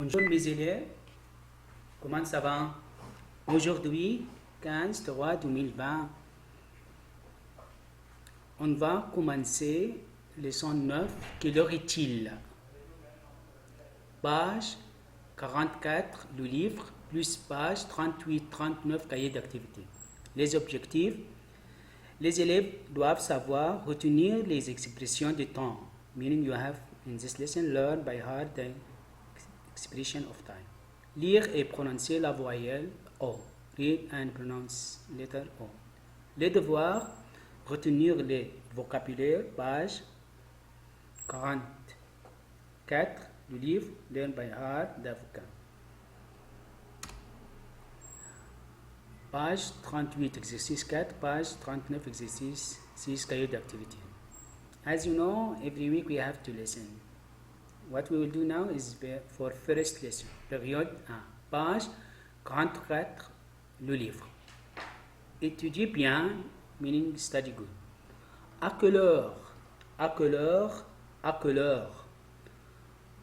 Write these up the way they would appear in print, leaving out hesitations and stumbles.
Bonjour mes élèves, comment ça va? Aujourd'hui, 15/3/2020, on va commencer leçon 9, quelle heure est-il? Page 44, le livre, plus page 38-39, cahier d'activité. Les objectifs, les élèves doivent savoir retenir les expressions de temps, meaning you have in this lesson learn by heart the expression of time. Lire et prononcer la voyelle O. Read and pronounce letter O. Les devoirs, retenir les vocabulaires, page 44 du livre Learn by Heart d'Avocat. Page 38, exercice 4, page 39, exercice 6, cahier d'activité. As you know, every week we have to listen. What we will do now is for first lesson, période 1, page 44, le livre. Étudiez bien, meaning study good. À quelle heure? À quelle heure? À quelle heure?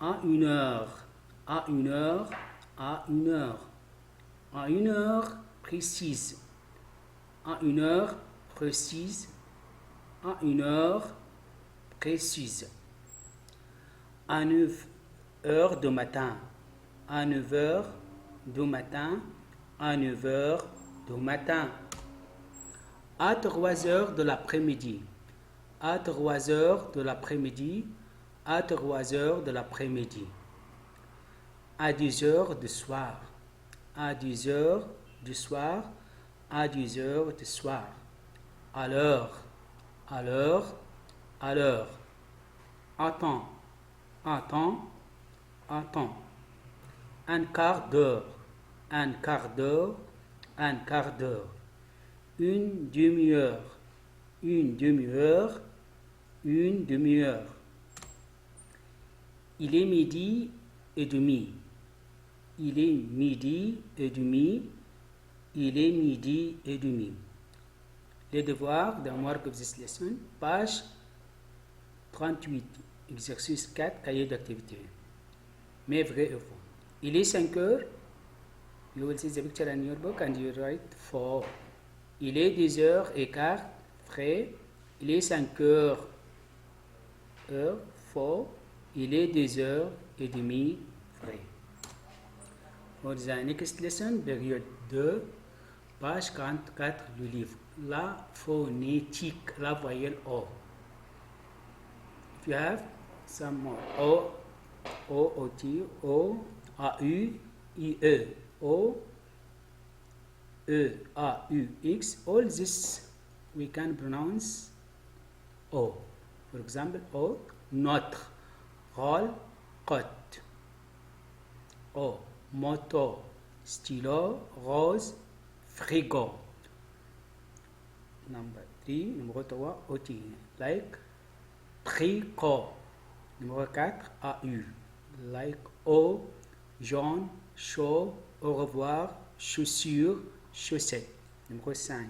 À une heure. À une heure. À une heure. À une heure précise. À une heure précise. À une heure précise. À 9 heures du matin. À 9 heures du matin. À 9 heures du matin. À 3 heures de l'après-midi. À 3 heures de l'après-midi. À 3 heures de l'après-midi. À 10 heures du soir. À 10 heures du soir. À 10 heures du soir. À l'heure. À l'heure. À l'heure. À temps. À temps. À temps. Un quart d'heure. Un quart d'heure. Un quart d'heure. Une demi-heure. Une demi-heure. Une demi-heure. Il est midi et demi. Il est midi et demi. Il est midi et demi. Les devoirs d'un work of this lesson, page 38, exercice 4, cahier d'activité. Mais vrai et faux. Il est 5 heures. You will see the picture in your book and you write 4. Il est 10h15, vrai. Il est 5 heures. Faux. Il est 2h30, vrai. For the next lesson, période 2, page 44 du livre. La phonétique, la voyelle O. If you have some more. O, O, T, O, A, U, I, E, O, E, A, U, X. All this we can pronounce O. For example, O, notre, rôle, cote. O, moto, stylo, rose, frigo. Number 3, numéro 3, OT, like tricot. Numéro 4, AU, like O, jaune, chaud, au revoir, chaussures, chaussettes. Numéro 5,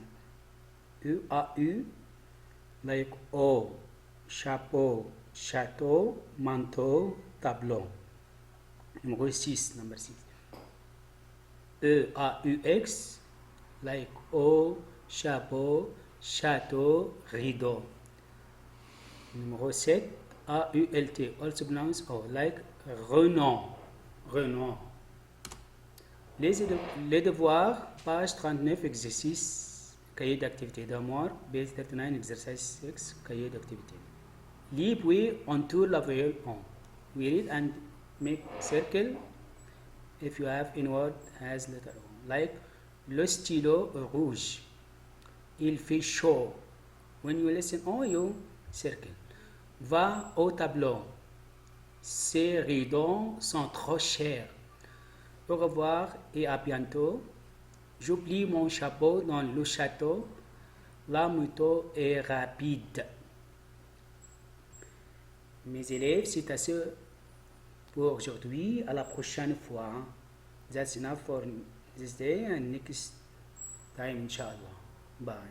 UAU, like O, chapeau, château, manteau, tableau. Numéro 6, number 6. EAUX, like O, chapeau, château, rideau. Numéro 7, AULT, also pronounced O, like renom, renom. Les devoirs, page 39, exercice, cahier d'activité d'amour, page 39, exercice 6, cahier d'activité. Lis puis entoure la voyelle on. We read and make circle if you have any word has letter O. Like le stylo rouge. Il fait chaud. When you listen on, you circle. Va au tableau. Ces rideaux sont trop chers. Au revoir et à bientôt. J'oublie mon chapeau dans le château. La moto est rapide. Mes élèves, c'est assez pour aujourd'hui. À la prochaine fois. That's enough for this day and next time, inshallah. Bye.